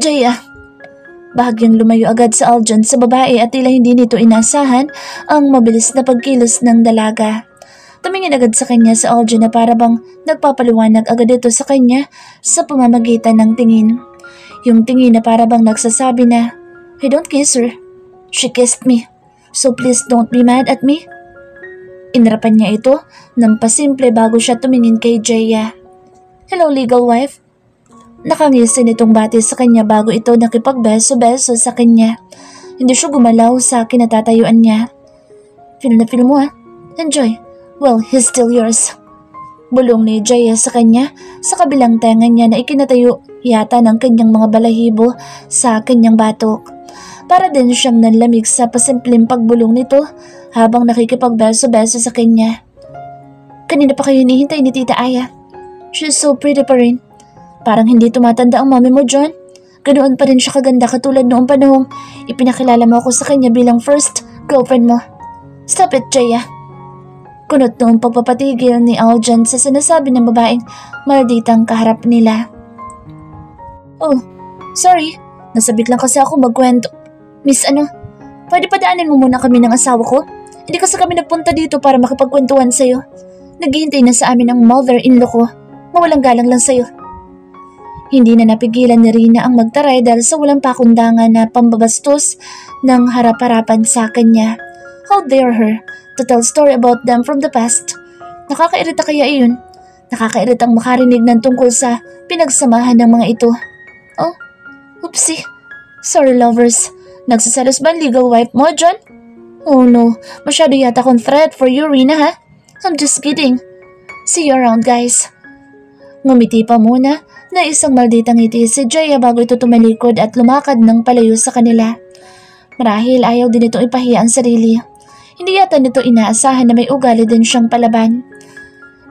Jaya. Bahagyang lumayo agad sa Aljan sa babae at tila hindi nito inaasahan ang mabilis na pagkilos ng dalaga. Tumingin agad sa kanya sa Aljan na para bang nagpapaliwanag agad ito sa kanya sa pamamagitan ng tingin. Yung tingin na para bang nagsasabi na, I don't kiss her. She kissed me. So please don't be mad at me. Inarapan niya ito ng pasimple bago siya tumingin kay Jaya. Hello, legal wife. Nakangisin itong bati sa kanya bago ito nakipagbeso-beso sa kanya. Hindi siya gumalaw sa kinatatayuan niya. Feel na feel mo Enjoy. Well, he's still yours. Bulong ni Jaya sa kanya sa kabilang tenga niya na ikinatayo yata ng kanyang mga balahibo sa kanyang batok. Para din siyang nanlamig sa pasimpleng pagbulong nito habang nakikipagbeso-beso sa kanya. Kanina pa kayo hinihintay ni Tita Aya. She's so pretty pa rin. Parang hindi tumatanda ang mami mo, John. Ganoon pa rin siya kaganda katulad noong panahong ipinakilala mo ako sa kanya bilang first girlfriend mo. Stop it, Jaya. Kunot noong pagpapatigil ni Aljan sa sinasabi ng babaeng malditang kaharap nila. Oh, sorry. Nasabik lang kasi ako magkwento. Miss pwede padaanin mo muna kami ng asawa ko? Hindi kasi kami nagpunta dito para makipagkwentuhan sa'yo. Naghihintay na sa amin ang mother-in-law ko. Mawalang galang lang sa'yo. Hindi na napigilan ni Rina ang magtaray dahil sa walang pakundangan na pambabastos ng harap-harapan sa kanya. How dare her to tell story about them from the past? Nakakairita kaya iyon? Nakakairitang makarinig ng tungkol sa pinagsamahan ng mga ito. Oh, oopsie. Sorry lovers. Nagsasalos ba ang legal wife mo, John? Oh no, masyado yata akong threat for you, Rina I'm just kidding. See you around, guys. Ngumiti pa muna na isang malditang ngiti si Jaya bago ito tumalikod at lumakad ng palayo sa kanila. Marahil ayaw din itong ipahiya ang sarili. Hindi yata nito inaasahan na may ugali din siyang palaban.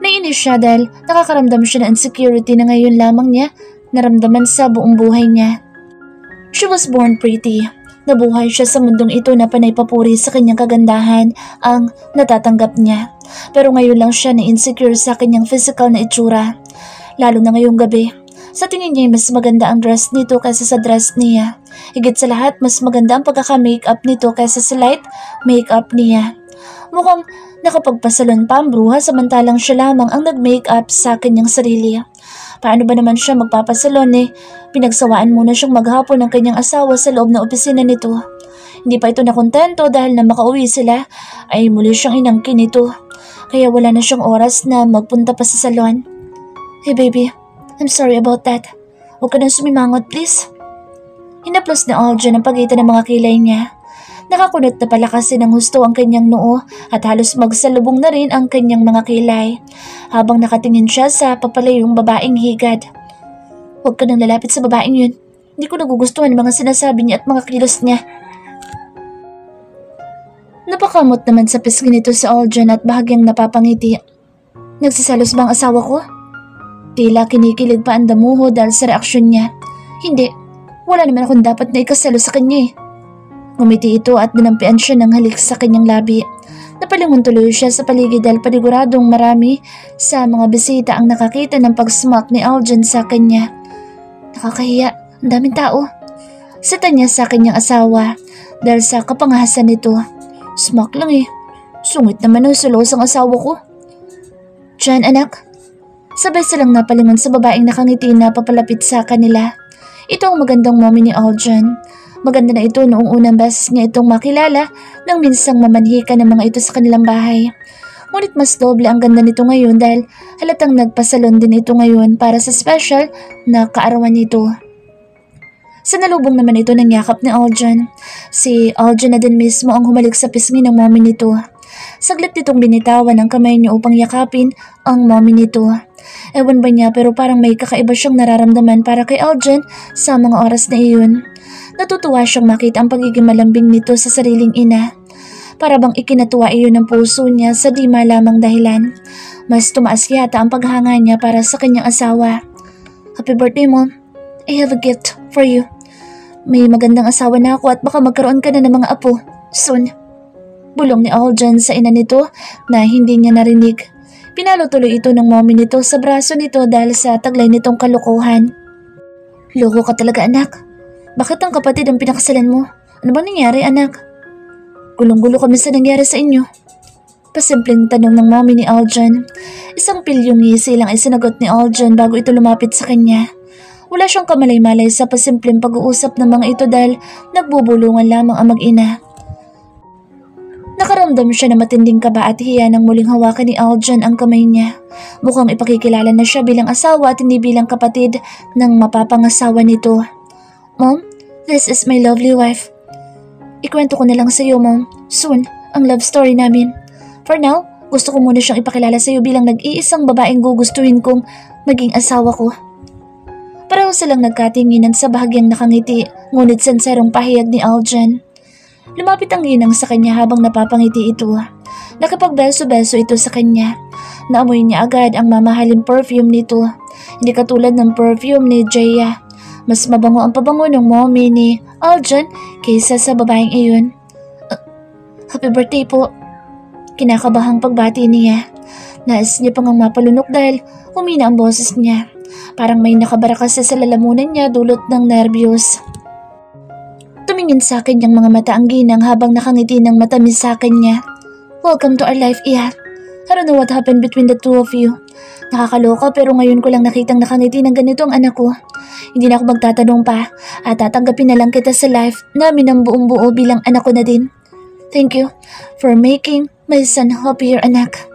Nainis siya dahil nakakaramdam siya ng insecurity na ngayon lamang niya naramdaman sa buong buhay niya. She was born pretty. Nabuhay siya sa mundong ito na panay papuri sa kanyang kagandahan ang natatanggap niya. Pero ngayon lang siya na-insecure sa kanyang physical na itsura. Lalo na ngayong gabi. Sa tingin niya mas maganda ang dress nito kaysa sa dress niya. Higit sa lahat, mas maganda ang pagkaka-makeup nito kaysa sa light makeup niya. Mukhang nakapagpasalon pa ang bruha samantalang siya lamang ang nag-makeup sa kanyang sarili. Paano ba naman siya magpapasalon pinagsawaan muna siyang maghapon ng kanyang asawa sa loob ng opisina nito. Hindi pa ito nakontento dahil na makauwi sila ay muli siyang inangkin nito. Kaya wala na siyang oras na magpunta pa sa salon. Hey baby, I'm sorry about that. Huwag ka nang sumimangot please. Hinaplos ni Aljan ang pagitan ng mga kilay niya. Nakakunot na pala kasi ng husto ang kanyang noo at halos magsalubong na rin ang kanyang mga kilay habang nakatingin siya sa papalayong babaeng higad. Huwag ka nang lalapit sa babaeng yun. Hindi ko nagugustuhan ang mga sinasabi niya at mga kilos niya. Napakamot naman sa pisngi nito si Aljan at bahagyang napapangiti. Nagsisalos ba ang asawa ko? Tila kinikilig pa ang damuho dahil sa reaksyon niya. Hindi, wala naman akong dapat na ikasalo sa kanya Ngumiti ito at dinampian siya ng halik sa kanyang labi. Napalingon tuloy siya sa paligid dahil paniguradong marami sa mga bisita ang nakakita ng pag-smack ni Aljan sa kanya. Nakakahiya, ang daming tao. Sita niya sa kanyang asawa dahil sa kapangahasan nito. Smack lang Sungit naman ang sulos ang asawa ko. Jan anak. Sabay silang napalingon sa babaeng nakangiti na papalapit sa kanila. Ito ang magandang mommy ni Aljan. Maganda na ito noong unang beses niya itong makilala nang minsang mamanhika ng mga ito sa kanilang bahay. Ngunit mas doble ang ganda nito ngayon dahil halatang nagpasalon din ito ngayon para sa special na kaarawan nito. Sa nalubong naman ito ng yakap ni Aljan. Si Aljan na din mismo ang humalik sa pisngi ng mommy nito. Saglit nitong binitawan ang kamay niya upang yakapin ang mommy nito. Ewan ba niya pero parang may kakaiba siyang nararamdaman para kay Aljan sa mga oras na iyon. Natutuwa siyang makita ang pagiging malambing nito sa sariling ina. Para bang ikinatuwa iyon ng puso niya sa di malamang dahilan. Mas tumaas yata ang paghanga niya para sa kanyang asawa. Happy birthday, Mom. I have a gift for you. May magandang asawa na ako at baka magkaroon ka na ng mga apo soon. Bulong ni Aljan sa ina nito na hindi niya narinig. Pinalo tuloy ito ng mommy nito sa braso nito dahil sa taglay nitong kalokohan. Loko ka talaga anak. Bakit ang kapatid ang pinakasalan mo? Ano bang nangyari, anak? Gulong-gulo kami sa nangyari sa inyo. Pasimpleng tanong ng mommy ni Aljan. Isang pilyong ngisi lang ay sinagot ni Aljan bago ito lumapit sa kanya. Wala siyang kamalay-malay sa pasimpleng pag-uusap ng mga ito dahil nagbubulungan lamang ang mag-ina. Nakaramdam siya na matinding kaba at hiya nang muling hawakan ni Aljan ang kamay niya. Mukhang ipakikilala na siya bilang asawa at hindi bilang kapatid ng mapapangasawa nito. Mom, this is my lovely wife. Ikwento ko na lang sa iyo, Mom, soon, ang love story namin. For now, gusto ko muna siyang ipakilala sa iyo bilang nag-iisang babaeng gugustuhin kong maging asawa ko. Pareho silang nagkatinginan sa bahagyang nakangiti, ngunit senserong pahayag ni Aljan. Lumapit ang ginang sa kanya habang napapangiti ito. Nakapagbeso-beso ito sa kanya. Naamoy niya agad ang mamahaling perfume nito. Hindi katulad ng perfume ni Jaya. Mas mabango ang pabango ng mommy ni Aljan kaysa sa babaeng iyon. Happy birthday po. Kinakabahang pagbati niya. Nais niya pang mapalunok dahil humina ang boses niya. Parang may nakabara kasi sa lalamunan niya dulot ng nervyos. Tumingin sa akin yung mga mata ang ginang habang nakangiti ng matamis sa akin niya. Welcome to our life, Iya. I don't know what happened between the two of you. Nakakaloka pero ngayon ko lang nakitang nakangiti ng ganito ang anak ko. Hindi na ako magtatanong pa at tatanggapin na lang kita sa life namin ng buong buo bilang anak ko na din. Thank you for making my son happier, anak.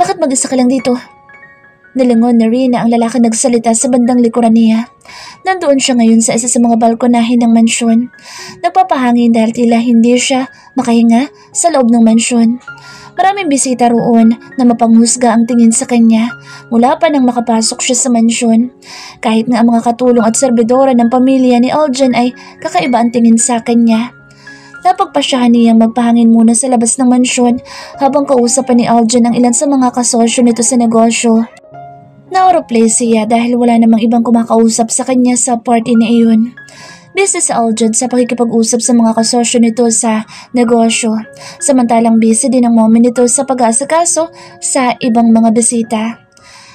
Bakit mag-isa ka lang dito? Nalingon na rin na ang lalaki nagsalita sa bandang likuran niya. Nandoon siya ngayon sa isa sa mga balkonahin ng mansyon. Nagpapahangin dahil tila hindi siya makahinga sa loob ng mansyon. Maraming bisita roon na mapanghusga ang tingin sa kanya mula pa nang makapasok siya sa mansyon. Kahit nga ang mga katulong at serbidora ng pamilya ni Aljan ay kakaiba ang tingin sa kanya. Napagpasyahan niyang magpahangin muna sa labas ng mansyon habang kausapan ni Aljan ang ilan sa mga kasosyo nito sa negosyo. Na-overplay siya dahil wala namang ibang kumakausap sa kanya sa party na iyon. Busy si Aljan sa pakikipag-usap sa mga kasosyo nito sa negosyo. Samantalang busy din ang mommy nito sa pag-aasikaso sa ibang mga bisita.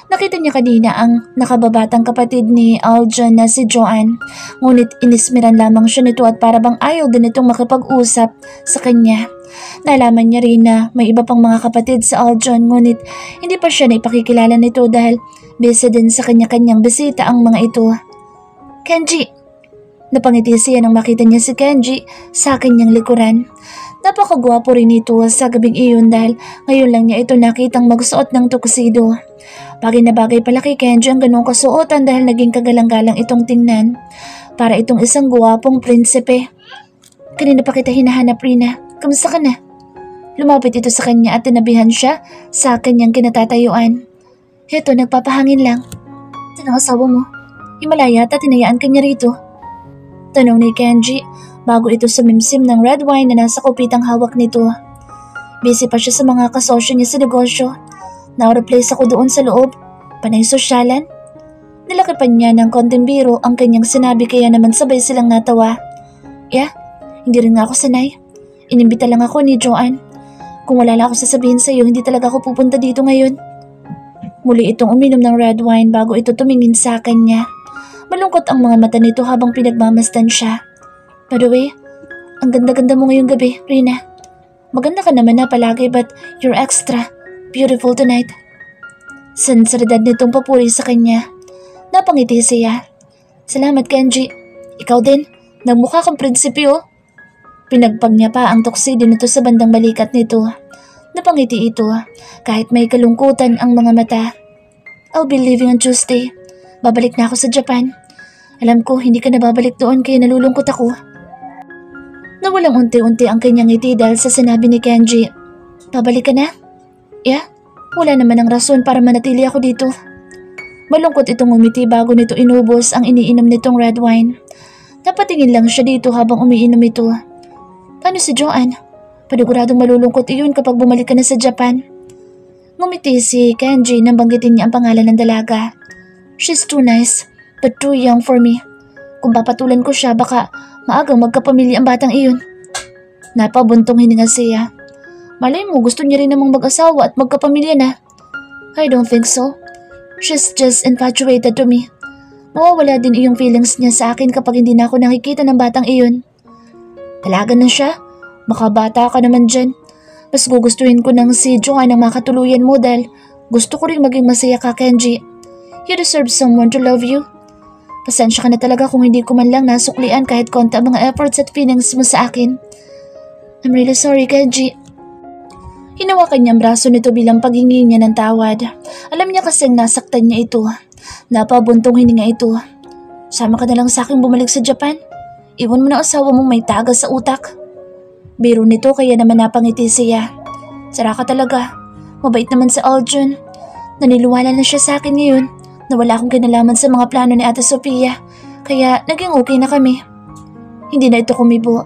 Nakita niya kanina ang nakababatang kapatid ni Aljan na si Joanne. Ngunit inismiran lamang siya nito at parabang ayaw din itong makipag-usap sa kanya. Nalaman niya rin na may iba pang mga kapatid sa Aljan ngunit hindi pa siya naipakikilala nito dahil busy din sa kanya-kanyang bisita ang mga ito. Kenji! Napangiti siya nang makita niya si Kenji sa kanyang likuran. Napakagwapo rin ito sa gabing iyon dahil ngayon lang niya ito nakitang magsuot ng tuxedo. Bagay na bagay pala kay Kenji ang ganong kasuotan dahil naging kagalang-galang itong tingnan. Para itong isang gwapong prinsipe. Kanina pa kita hinahanap, Rina. Kamusta ka na? Lumapit ito sa kanya at tinabihan siya sa kanyang kinatatayuan. Heto, nagpapahangin lang. Saan ang asawa mo? Himalaya at tinayaan kanya rito. Tanong ni Kenji bago ito sumimsim ng red wine na nasa kupitang hawak nito. Busy pa siya sa mga kasosyo niya sa negosyo. Na-replace ako doon sa loob. Panay sosyalan. Nilakipan niya ng konting biro ang kanyang sinabi kaya naman sabay silang natawa. Yeah, hindi rin nga ako sanay. Inimbita lang ako ni Joanne. Kung wala lang ako sasabihin sa iyo, hindi talaga ako pupunta dito ngayon. Muli itong uminom ng red wine bago ito tumingin sa kanya. Malungkot ang mga mata nito habang pinagmamasdan siya. By the way, ang ganda-ganda mo ngayong gabi, Rina. Maganda ka naman na palagi but you're extra beautiful tonight. Sinseridad nitong papuri sa kanya. Napangiti siya. Salamat, Kenji. Ikaw din. Nagmukha kang prinsipyo. Pinagpag niya pa ang tuxedo nito sa bandang balikat nito. Napangiti ito kahit may kalungkutan ang mga mata. I'll be leaving on Tuesday. Babalik na ako sa Japan. Alam ko hindi ka na babalik doon kaya nalulungkot ako. Nawalang unti-unti ang kanyang ngiti dahil sa sinabi ni Kenji. Babalik ka na? Yeah, wala naman ang rason para manatili ako dito. Malungkot itong umiti bago nito inubos ang iniinom nitong red wine. Napatingin lang siya dito habang umiinom ito. Paano si Joanne? Paniguradong malulungkot iyon kapag bumalik ka na sa Japan. Ngumiti si Kenji nang banggitin niya ang pangalan ng dalaga. She's too nice, but too young for me. Kung papatulan ko siya, baka maagang magkapamilya ang batang iyon. Napabuntong hininga siya. Malay mo, gusto niya rin namang mag-asawa at magkapamilya na. I don't think so. She's just infatuated to me. Mawawala din iyong feelings niya sa akin kapag hindi na ako nakikita ng batang iyon. Dalaga na siya. Makabata ka naman dyan. Mas gugustuhin ko ng si Joanne ang makatuluyan mo dahil gusto ko rin maging masaya ka, Kenji. You deserve someone to love you. Pasensya ka na talaga kung hindi ko man lang nasuklian kahit konti ang mga efforts at feelings mo sa akin. I'm really sorry, Kenji. Hinawakan niya ang braso nito bilang paghingi niya ng tawad. Alam niya kasing nasaktan niya ito. Napabuntong hininga ito. Sama ka na lang sa akin bumalik sa Japan. Iwan mo na asawa mong may tagas sa utak. Biro nito kaya naman napangiti siya. Sara ka talaga. Mabait naman si Aljun. Naniliwala na siya sa akin ngayon na wala akong kinalaman sa mga plano ni Ate Sofia. Kaya naging okay na kami. Hindi na ito kumibo.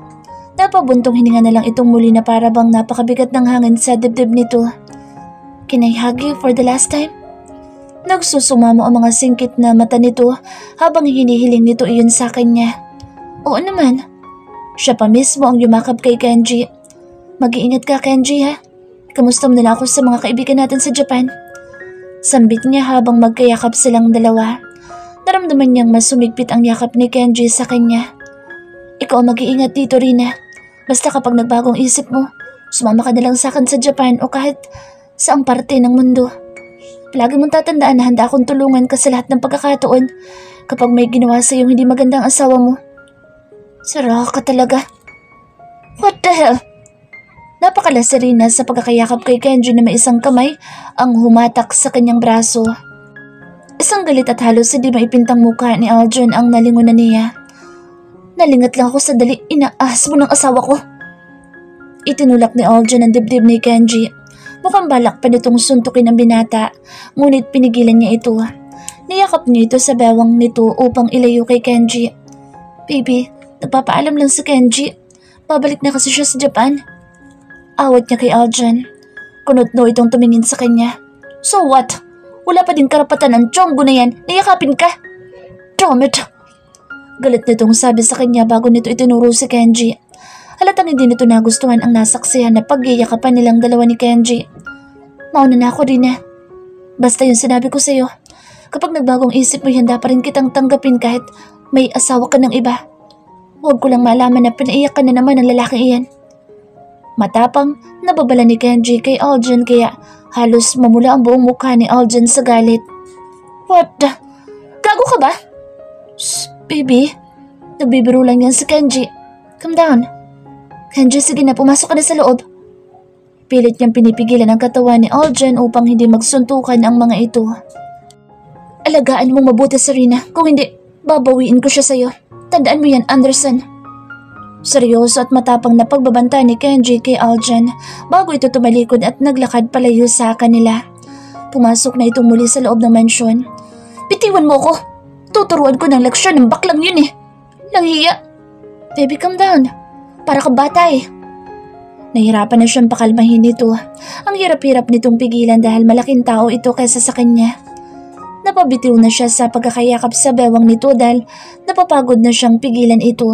Napabuntong hininga na lang itong muli na para bang napakabigat ng hangin sa dibdib nito. Can I hug you for the last time? Nagsusumamo ang mga singkit na mata nito habang hinihiling nito iyon sa kanya. Oo naman. Siya pa mismo ang yumakap kay Kenji. Mag-iingat ka, Kenji, ha? Kamusta mo nila ako sa mga kaibigan natin sa Japan? Sambit niya habang magkayakap silang dalawa. Naramdaman niyang mas sumigpit ang yakap ni Kenji sa kanya. Ikaw ang mag-iingat dito, Rina. Basta kapag nagbagong isip mo, sumama ka na lang sa akin sa Japan o kahit saang parte ng mundo. Palagi mong tatandaan na handa akong tulungan ka sa lahat ng pagkakataon kapag may ginawa sa iyong hindi magandang asawa mo. Sara ka talaga. What the hell? Napakala si Rina sa pagkakayakap kay Kenji na may isang kamay ang humatak sa kanyang braso. Isang galit at halos hindi maipintang mukha ni Aljun ang nalingunan niya. Nalingat lang ako sandali, inaahas mo ng asawa ko. Itinulak ni Aljun ang dibdib ni Kenji. Mukhang balak pa nitong suntukin ang binata, ngunit pinigilan niya ito. Niyakap niya ito sa bewang nito upang ilayo kay Kenji. Baby, nagpapaalam lang si Kenji. Babalik na kasi siya sa Japan. Awat niya kay Aljun. Kunot-no itong tumingin sa kanya. So what? Wala pa din karapatan ng chonggo na yan. Niyakapin ka. Damn it. Galit nitong sabi sa kanya bago nito itinuro si Kenji. Halatang hindi nito nagustuhan ang nasaksihan na pagyayakapan nilang dalawa ni Kenji. Mauna na ako, Rina. Basta yung sinabi ko sa'yo. Kapag nagbagong isip mo, handa pa rin kitang tanggapin kahit may asawa ka ng iba. Huwag ko lang malaman na pinaiyak ka na naman ng lalaking iyan. Matapang nababala ni Kenji kay Aljun kaya halos mamula ang buong mukha ni Aljun sa galit. What the? Gago ka ba? Shh, baby. Nagbibiro lang yan si Kenji. Calm down. Kenji, sige na, pumasok ka na sa loob. Pilit niyang pinipigilan ang katawan ni Aljun upang hindi magsuntukan ang mga ito. Alagaan mong mabuti, Serena. Kung hindi, babawiin ko siya sa'yo. Tandaan mo yan, Anderson. Seryoso at matapang na pagbabanta ni Kenji kay Aljun bago ito tumalikod at naglakad palayo sa kanila. Pumasok na itong muli sa loob ng mansyon. Bitiwan mo ko. Tuturuan ko ng leksyon ng baklang yun eh. Langhiya. Baby, calm down. Para ka bata eh. Nahirapan na siyang pakalmahin nito. Ang hirap-hirap nitong pigilan dahil malaking tao ito kaysa sa kanya. Napabitiw na siya sa pagkakayakap sa bewang nito dahil napapagod na siyang pigilan ito.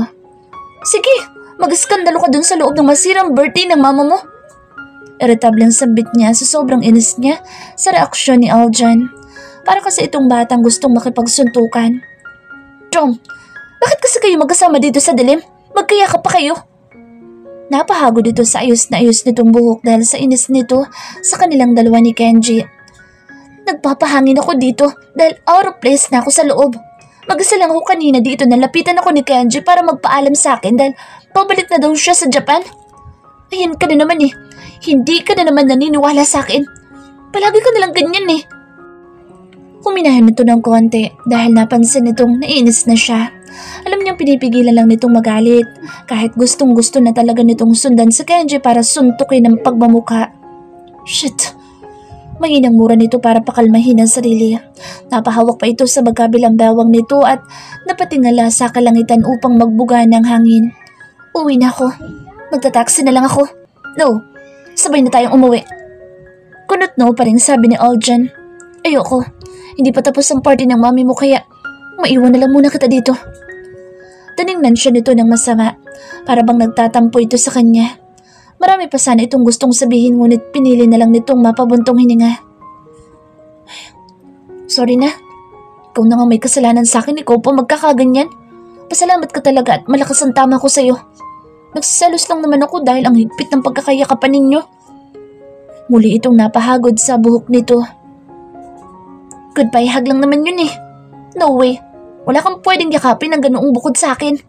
Sige, mag-skandalo ka dun sa loob ng masirang birthday ng mama mo. Irritableng sambit niya sa sobrang inis niya sa reaksyon ni Aljun. Para kasi itong batang gustong makipagsuntukan. Tom, bakit kasi kayo magkasama dito sa dilim? Magkayakap pa kayo? Napahagod ito sa ayos na ayos nitong buhok dahil sa inis nito sa kanilang dalawa ni Kenji. Nagpapahangin ako dito dahil out of place na ako sa loob. Mag-isa lang ako kanina dito na lapitan ako ni Kenji para magpaalam sa akin dahil pabalik na daw siya sa Japan. Ayan ka na naman eh. Hindi ka na naman naniniwala sa akin. Palagi ka nalang ganyan eh. Huminahan nito ng konti dahil napansin nitong nainis na siya. Alam niyang pinipigilan lang nitong magalit kahit gustong-gusto na talaga nitong sundan si Kenji para suntukin ang pagmamuka. Shit! Mahinang mura nito para pakalmahin ang sarili. Napahawak pa ito sa magkabilang bewang nito at napatingala sa kalangitan upang magbuga ng hangin. Uwi na ako. Magta-taxi na lang ako. No, sabay na tayong umuwi. Kunot no pa rin sabi ni Aljun. Ayoko. Hindi pa tapos ang party ng mami mo kaya maiwan na lang muna kita dito. Tiningnan siya nito ng masama para bang nagtatampo ito sa kanya. Marami pa sana itong gustong sabihin ngunit pinili na lang nitong mapabuntong hininga. Sorry na. Ikaw Ikaw na nga may kasalanan sa akin, ikaw pa magkakaganyan. Pasalamat ka talaga at malakas ang tama ko sa'yo. Nagsiselos lang naman ako dahil ang higpit ng pagkakayakapan ninyo. Muli itong napahagod sa buhok nito. Goodbye hug lang naman yun eh. No way. Wala kang pwedeng yakapin ng ganoong bukod sa akin.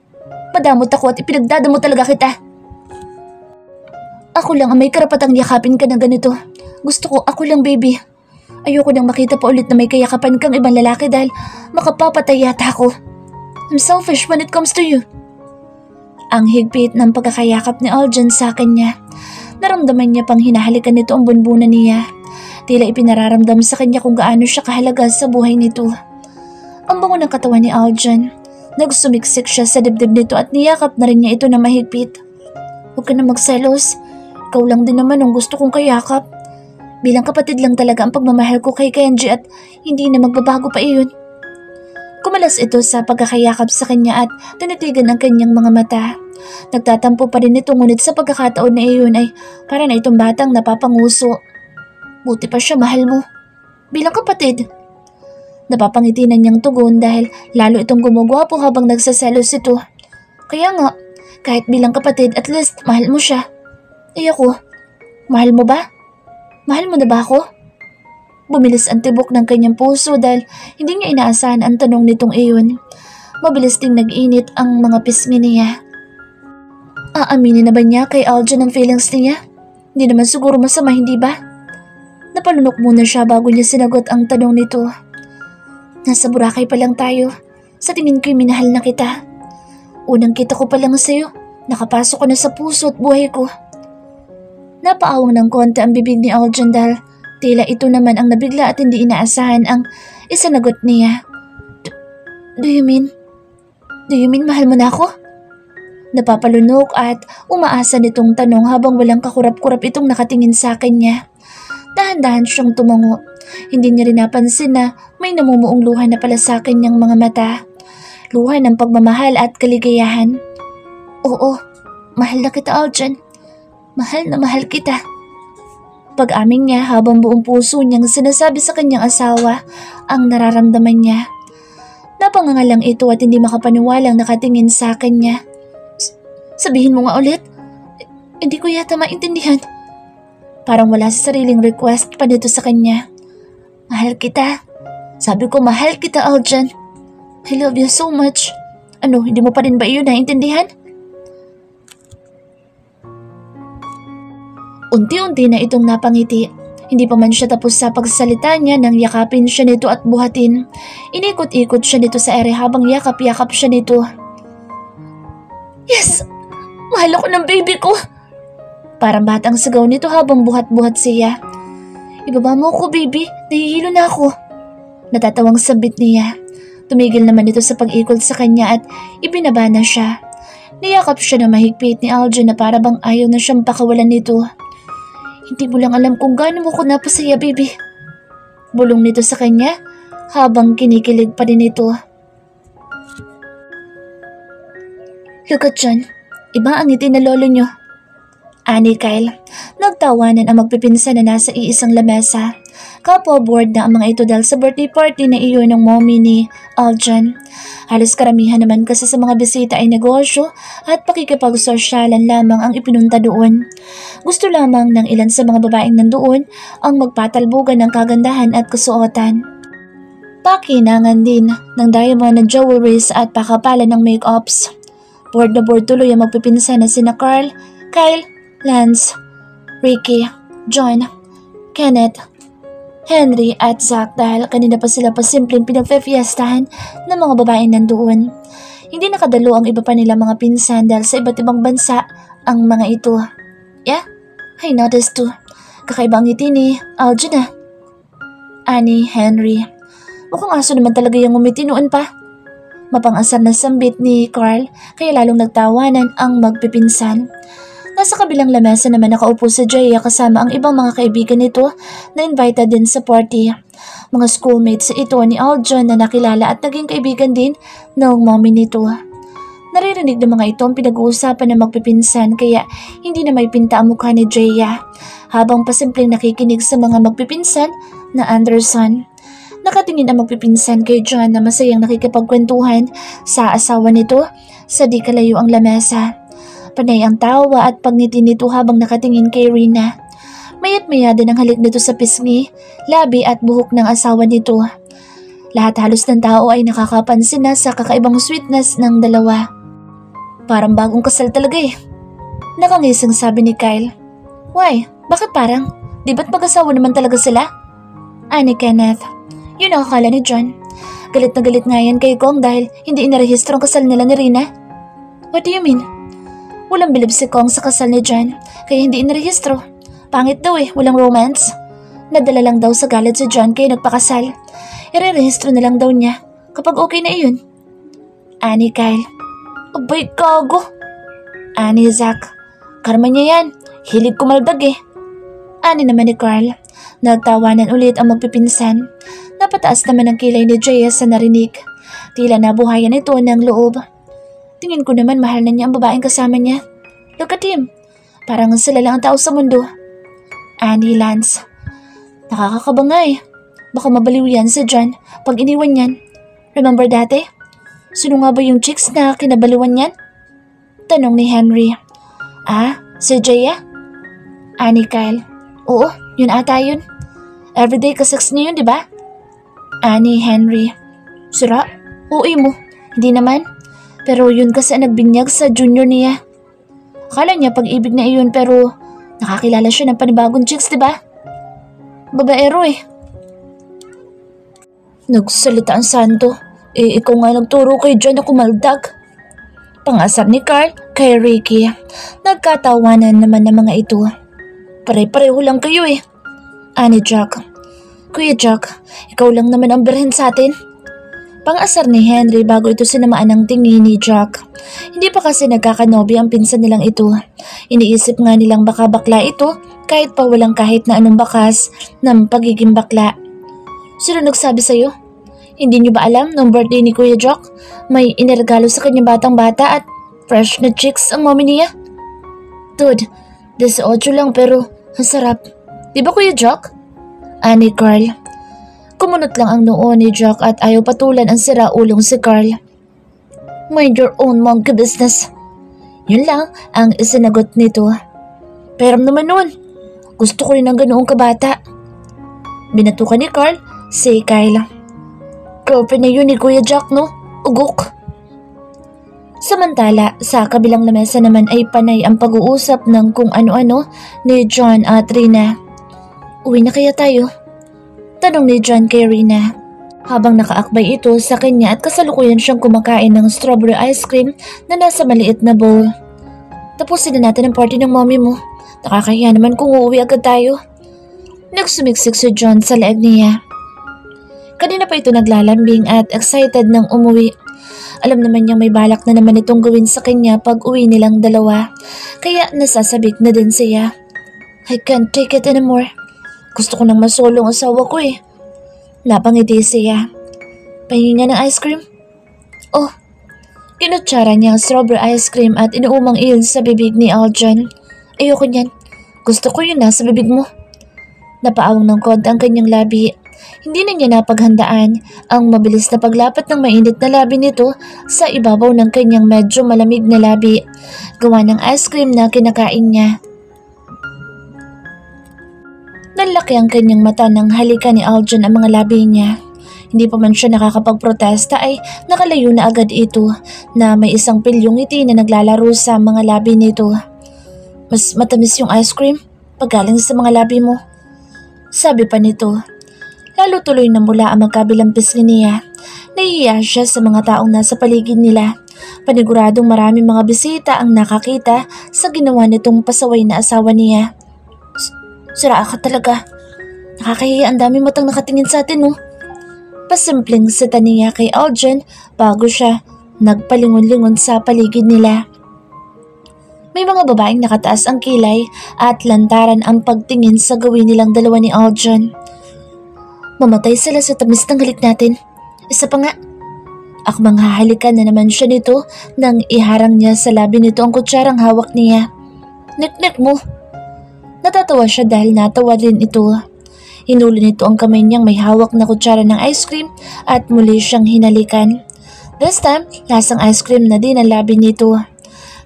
Madamot ako at ipinagdadamo talaga kita. Ako lang ang may karapatang yakapin ka ng ganito. Gusto ko ako lang, baby. Ayoko nang makita pa ulit na may kayakapan kang ibang lalaki dahil makapapatay yata ako. I'm selfish when it comes to you. Ang higpit ng pagkakayakap ni Aljan sa kanya. Naramdaman niya pang hinahalikan nito ang bunbunan niya. Tila ipinararamdam sa kanya kung gaano siya kahalaga sa buhay nito. Ang bango ng katawan ni Aljan. Nagsumiksik siya sa dibdib nito at niyakap na rin niya ito na mahigpit. Huwag ka na magselos. Ikaw lang din naman ang gusto kong kayakap. Bilang kapatid lang talaga ang pagmamahal ko kay Kenji at hindi na magbabago pa iyon. Kumalas ito sa pagkakayakap sa kanya at tinitigan ang kanyang mga mata. Nagtatampo pa rin ito ngunit sa pagkakataon na iyon ay para na itong batang napapanguso. Buti pa siya, mahal mo. Bilang kapatid. Napapangiti na niyang tugon dahil lalo itong gumugwapo habang nagsaselos ito. Kaya nga, kahit bilang kapatid at least mahal mo siya. Eh ako, mahal mo ba? Mahal mo na ba ako? Bumilis ang tibok ng kanyang puso dahil hindi niya inaasahan ang tanong nitong iyon. Mabilis ding nag-init ang mga pismi niya. Aaminin na ba niya kay Aljan ang feelings niya? Hindi naman siguro masama, hindi ba? Napalunok muna siya bago niya sinagot ang tanong nito. Nasa Boracay pa lang tayo. Sa tingin ko'y minahal na kita. Unang kita ko pa lang sa'yo. Nakapasok ko na sa puso at buhay ko. Napaawang ng konti ang bibig ni Aljan dahil tila ito naman ang nabigla at hindi inaasahan ang isanagot niya. Do you mean mahal mo na ako? Napapalunok at umaasa nitong tanong habang walang kakurap-kurap itong nakatingin sa kanya. Dahan-dahan siyang tumango. Hindi niya rin napansin na may namumuong luha na pala sa kanyang mga mata. Luha ng pagmamahal at kaligayahan. Oo, mahal na kita, Aljan. Mahal na mahal kita. Pag-amin niya habang buong puso niyang sinasabi sa kanyang asawa ang nararamdaman niya. Napangangalang ito at hindi makapaniwalang nakatingin sa kanya. Sabihin mo nga ulit. Hindi ko yata maintindihan. Parang wala sa sariling request pa nito sa kanya. Mahal kita. Sabi ko mahal kita, Aljan. I love you so much. Ano, hindi mo pa rin ba iyon naintindihan? Unti-unti na itong napangiti. Hindi pa man siya tapos sa pagsalita niya nang yakapin siya nito at buhatin. Inikot-ikot siya nito sa ere habang yakap-yakap siya nito. Yes! Mahal ako ng baby ko! Parang batang sigaw nito habang buhat-buhat siya. Ibaba mo ako, baby. Nahihilo na ako. Natatawang sabit niya. Tumigil naman ito sa pag-ikot sa kanya at ibinaba na siya. Niyakap siya na mahigpit ni Aljan na para bang ayaw na siyang pakawalan nito. Hindi mo lang alam kung gaano mo ko napasaya, baby. Bulong nito sa kanya habang kinikilig pa din ito. Look at John. Iba ang ngiti na lolo niyo. Ani Kyle. Nagtawanan ang magpipinsan na nasa iisang lamesa. Kapwa bored na ang mga ito dahil sa birthday party na iyon ng mommy ni Aljan. Halos karamihan naman kasi sa mga bisita ay negosyo at pakikipagsosyalan lamang ang ipinunta doon. Gusto lamang ng ilan sa mga babaeng nandoon ang magpatalbugan ng kagandahan at kasuotan. Pakinangan din ng diamond na jewelries at pakapalan ng make-ups. Board na board tuloy ang magpipinsan na sina Carl, Kyle, Lance, Ricky, John, Kenneth, Henry at Zach dahil kanina pa sila pasimpleng pinagfe-fiestahan ng mga babaeng nandoon. Hindi nakadalo ang iba pa nila mga pinsan dahil sa iba't ibang bansa ang mga ito. Yeah, I noticed too. Kakaiba ang ngiti ni Aljan. Ani, Henry. Mukhang aso naman talaga yung umiti noon pa. Mapang-asar na sambit ni Carl kaya lalong nagtawanan ang magpipinsan. Nasa kabilang lamesa naman nakaupo si Jaya kasama ang ibang mga kaibigan nito na invited din sa party. Mga schoolmates ito ni Aljan na nakilala at naging kaibigan din ng mommy nito. Naririnig ng mga ito ang pinag-uusapan ng magpipinsan kaya hindi na may pinta ang mukha ni Jaya habang pasimpleng nakikinig sa mga magpipinsan na Anderson. Nakatingin ang magpipinsan kay John na masayang nakikipagkwentuhan sa asawa nito sa di kalayo ang lamesa. Panay ang tawa at pagngiti nito habang nakatingin kay Rina. Mayat maya din ang halik nito sa pisngi, labi at buhok ng asawa nito. Lahat halos ng tao ay nakakapansin na sa kakaibang sweetness ng dalawa. Parang bagong kasal talaga eh. Nakangising sabi ni Kyle. Why? Bakit parang? Di ba't mag-asawa naman talaga sila? Ani Kenneth. Yun ang akala ni John. Galit na galit nga yan kay Kong dahil hindi inarehistro ang kasal nila ni Rina. What do you mean? Walang bilib si Kong sa kasal ni John kaya hindi inarehistro. Pangit daw eh, walang romance. Nadala lang daw sa galit si John kaya nagpakasal. Irerehistro na lang daw niya kapag okay na iyon. Ani Kyle. Abay kago. Ani Zach. Karma niya yan. Hilig kumaldag eh. Ani naman ni Carl. Nagtawanan ulit ang magpipinsan. Napataas naman ang kilay ni J.S. sa narinig. Tila nabuhayan ito ng loob. Tingin ko naman mahal na niya ang babaeng kasama niya. Look at him. Parang sila lang ang tao sa mundo. Ani Lance. Nakakakaba nga eh. Baka mabaliw yan si John pag iniwan yan. Remember dati? Sino nga ba yung chicks na kinabaliwan yan? Tanong ni Henry. Si Jaya? Ani Kyle. Oo, yun ata yun. Everyday kasex niya yun, di ba? Ani Henry. Sira? Oo mo. Hindi naman. Pero yun kasi nagbinyag sa junior niya. Akala niya pag-ibig na iyon pero nakakilala siya ng panibagong chicks, di ba? Babaero eh. Nagsalita ang santo. Ikaw nga nagturo kay John na kumaldag. Pangasar ni Carl kay Ricky. Nagkatawanan naman ng mga ito. Pare-pareho lang kayo eh. Ani Jack. Kuya Jack, ikaw lang naman ang birhen sa atin. Pangasar ni Henry bago ito sinamaan ng tingin ni Jack. Hindi pa kasi nagkakanobi ang pinsan nilang ito. Iniisip nga nilang baka bakla ito kahit pa walang kahit na anong bakas ng pagiging bakla. Sino nagsabi sa'yo? Hindi niyo ba alam nung birthday ni Kuya Jack? May iniregalo sa kanyang batang bata at fresh na chicks ang mommy niya? Dude, 18 lang pero ang sarap. Di ba Kuya Jack? Ani Carl. Kumunot lang ang noo ni Jack at ayaw patulan ang sira-ulong si Carl. Mind your own monkey business. Yun lang ang isinagot nito. Pero naman nun, gusto ko rin ng ganoong kabata. Binatukan ni Carl si Kyle. Girlfriend na yun ni Kuya Jack, no? Ugok. Samantala, sa kabilang lamesa naman ay panay ang pag-uusap ng kung ano-ano ni John at Rina. Uwi na kaya tayo? Tanong ni John kay Rina. Habang nakaakbay ito sa kanya at kasalukuyan siyang kumakain ng strawberry ice cream na nasa maliit na bowl. Tapusin na natin ang party ng mommy mo. Nakakahiya naman kung uuwi agad tayo. Nagsumiksik si John sa leeg niya. Kanina pa ito naglalambing at excited nang umuwi. Alam naman niyang may balak na naman itong gawin sa kanya pag uwi nilang dalawa. Kaya nasasabik na din siya. I can't take it anymore. Gusto ko nang masolong asawa ko eh. Napangiti siya. Pahingi nga ng ice cream? Oh, kinutsara niya ang strawberry ice cream at inuumang iyon sa bibig ni Aljan. Ayoko niyan. Gusto ko yun nasa bibig mo. Napaawang ng konti ang kanyang labi. Hindi na niya napaghandaan ang mabilis na paglapat ng mainit na labi nito sa ibabaw ng kanyang medyo malamig na labi, gawa ng ice cream na kinakain niya. Nanlaki ang kanyang mata nang halika ni Aljan ang mga labi niya. Hindi pa man siya nakakapagprotesta ay nakalayo na agad ito na may isang pilyong ngiti na naglalaro sa mga labi nito. Mas matamis yung ice cream paggaling sa mga labi mo. Sabi pa nito. Lalo tuloy na mula ang magkabilang pisngi niya. Nahihiya siya sa mga taong nasa paligid nila. Paniguradong maraming mga bisita ang nakakita sa ginawa nitong pasaway na asawa niya. Sira ka talaga. Nakakahiya, ang dami matang nakatingin sa atin, no? Pasimpleng sita niya kay Aljan bago siya nagpalingon-lingon sa paligid nila. May mga babaeng nakataas ang kilay at lantaran ang pagtingin sa gawin nilang dalawa ni Aljan. Mamatay sila sa tamis ng halik natin. Isa pa nga. Akmang hahalikan na naman siya nito nang iharang niya sa labi nito ang kutsarang hawak niya. Nek-nek mo. Natatawa siya dahil natawa din ito. Hinulo nito ang kamay niyang may hawak na kutsara ng ice cream at muli siyang hinalikan. This time, lasang ice cream na din ang labi nito.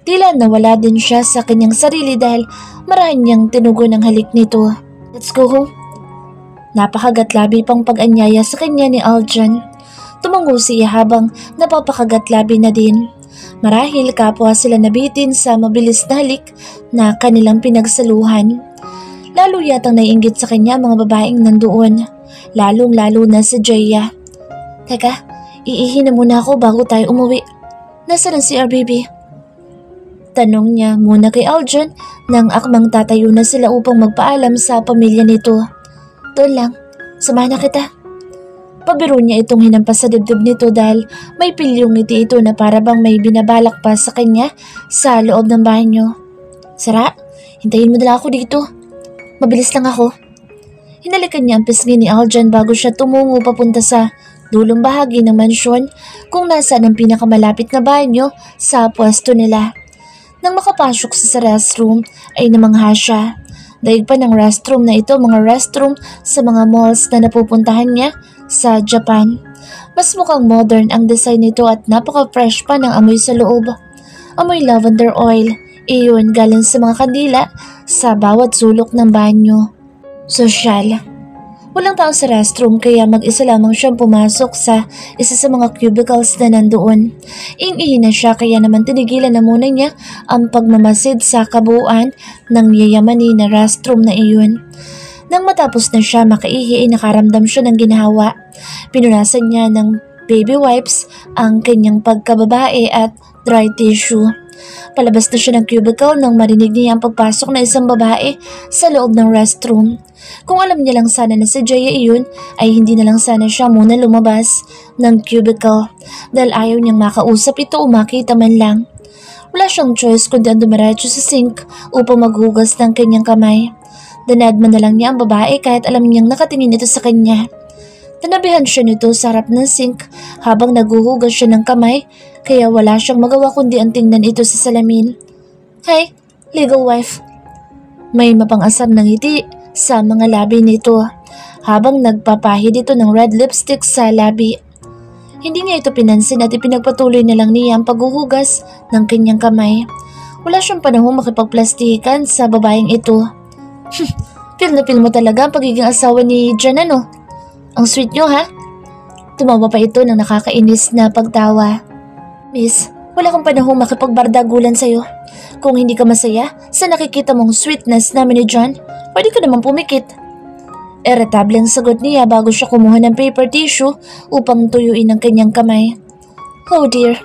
Tila nawala din siya sa kanyang sarili dahil marahan niyang tinugon ang halik nito. Let's go home. Napakagatlabi pang pag-anyaya sa kanya ni Aljan. Tumango siya habang napapakagatlabi na din. Marahil kapwa sila nabitin sa mabilis na halik na kanilang pinagsaluhan. Lalo yatang naiinggit sa kanya mga babaeng nandoon, lalong-lalo na si Jaya. Teka, iihi na muna ako bago tayo umuwi. Nasaan si RBB? Tanong niya muna kay Aljan nang akmang tatayo na sila upang magpaalam sa pamilya nito. Doon lang, samahan na kita. Pabiro niya itong hinampas sa dibdib nito dahil may pilyong ngiti ito na para bang may binabalak pa sa kanya sa loob ng banyo. Sara, hintayin mo na lang ako dito. Mabilis lang ako. Hinalikan niya ang pisngi ni Aljan bago siya tumungo papunta sa dulong bahagi ng mansyon kung nasaan ang pinakamalapit na banyo sa pwesto nila. Nang makapasok sa restroom ay namangha siya. Daig pa ng restroom na ito mga restroom sa mga malls na napupuntahan niya sa Japan. Mas mukhang modern ang design nito at napaka-fresh pa ng amoy sa loob. Amoy lavender oil, iyon galing sa mga kandila sa bawat sulok ng banyo. Sosyal. Walang tao sa restroom kaya mag-isa lamang siyang pumasok sa isa sa mga cubicles na nandoon. Ing-ihi na siya kaya naman tinigilan na muna niya ang pagmamasid sa kabuuan ng yayamanin na restroom na iyon. Nang matapos na siya makaihi ay nakaramdam siya ng ginhawa. Pinunasan niya ng baby wipes ang kanyang pagkababae at dry tissue. Palabas na siya ng cubicle nang marinig niya ang pagpasok na isang babae sa loob ng restroom. Kung alam niya lang sana na si Jaya iyon, ay hindi na lang sana siya muna lumabas ng cubicle dahil ayaw niyang makausap ito o makita man lang. Wala siyang choice kundi ang dumiretso sa sink upang maghugas ng kanyang kamay. Danadman na lang niya ang babae kahit alam niyang nakatingin ito sa kanya. Tanabihan siya nito sa harap ng sink habang naghuhugas siya ng kamay kaya wala siyang magawa kundi ang tingnan ito sa salamin. Hey, legal wife. May mapang-asar na ngiti sa mga labi nito habang nagpapahid ito ng red lipstick sa labi. Hindi niya ito pinansin at ipinagpatuloy na lang niya ang paghuhugas ng kanyang kamay. Wala siyang panahong makipagplastikan sa babaeng ito. Feel na feel mo talaga ang pagiging asawa ni Jan ano? Ang sweet niyo ha? Tumawa pa ito ng nakakainis na pagtawa. Miss, wala kang panahong makipagbardagulan sa'yo. Kung hindi ka masaya sa nakikita mong sweetness namin ni John, pwede ka naman pumikit. Irritable ang sagot niya bago siya kumuha ng paper tissue upang tuyuin ang kanyang kamay. Oh dear,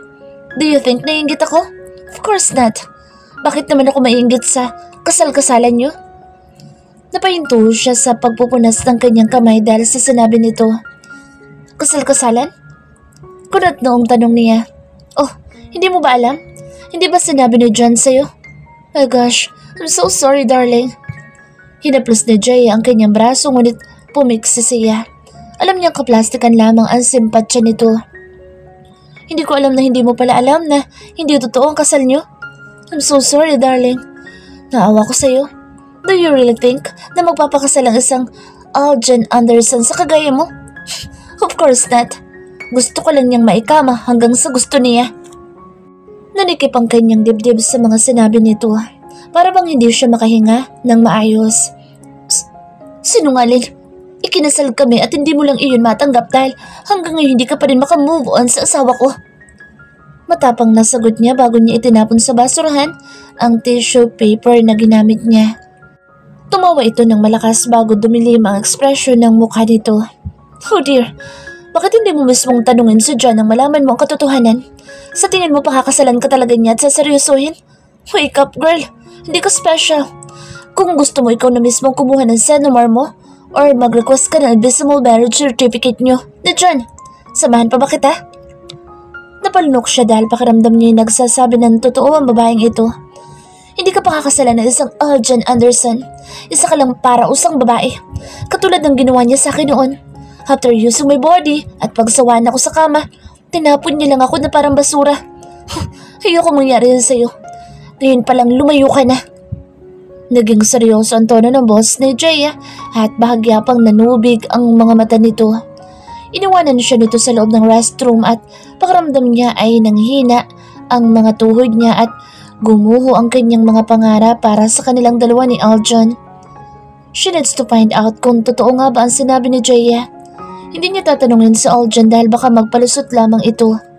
do you think naiinggit ako? Of course not. Bakit naman ako maiinggit sa kasal-kasalan niyo? Napahinto siya sa pagpupunas ng kanyang kamay dahil sa sinabi nito. Kasal-kasalan? Kunat noong tanong niya. Oh, hindi mo ba alam? Hindi ba sinabi ni John sa'yo? My gosh, I'm so sorry darling. Hinaplos ni Jay ang kanyang braso ngunit pumiksi siya. Alam niyang kaplastikan lamang ang simpatsya nito. Hindi ko alam na hindi mo pala alam na hindi totoo ang kasal niyo. I'm so sorry darling. Naawa ko sa'yo. Do you really think na magpapakasal ang isang Aljan Anderson sa kagaya mo? Of course not. Gusto ko lang niyang maikama hanggang sa gusto niya. Nanikip ang kanyang dibdib sa mga sinabi nito. Para bang hindi siya makahinga ng maayos. Sinungaling. Ikinasal kami at hindi mo lang iyon matanggap dahil hanggang ngayon hindi ka pa rin makamove on sa asawa ko. Matapang na sagot niya bago niya itinapon sa basurahan ang tissue paper na ginamit niya. Tumawa ito ng malakas bago dumilim ang ekspresyon ng mukha nito. Oh dear, bakit hindi mo mismong tanungin si John nang malaman mo ang katotohanan? Sa tingin mo pakakasalan ka talaga niya at saseryosohin? Wake up girl, hindi ka special. Kung gusto mo ikaw na mismong kumuha ng senomar mo or mag-request ka ng invisible marriage certificate niyo ni John, samahan pa ba kita? Napalunok siya dahil pakiramdam niya yung nagsasabi ng totoo ang babaeng ito. Hindi ka pakakasalan ng isang Aljan Anderson. Isa ka lang para usang babae. Katulad ng ginawa niya sa akin noon. After using my body at pagsawaan ako sa kama, tinapon niya lang ako na parang basura. Ayoko mangyari yun sa'yo. Ngayon palang lumayo ka na. Naging seryoso ang tono ng boss ni Jaya at bahagya pang nanubig ang mga mata nito. Iniwanan siya nito sa loob ng restroom at pakiramdam niya ay nanghina ang mga tuhod niya at gumuho ang kanyang mga pangarap para sa kanilang dalawa ni Aljon. She needs to find out kung totoo nga ba ang sinabi ni Jaya. Hindi niya tatanungin sa Aljon dahil baka magpalusot lamang ito.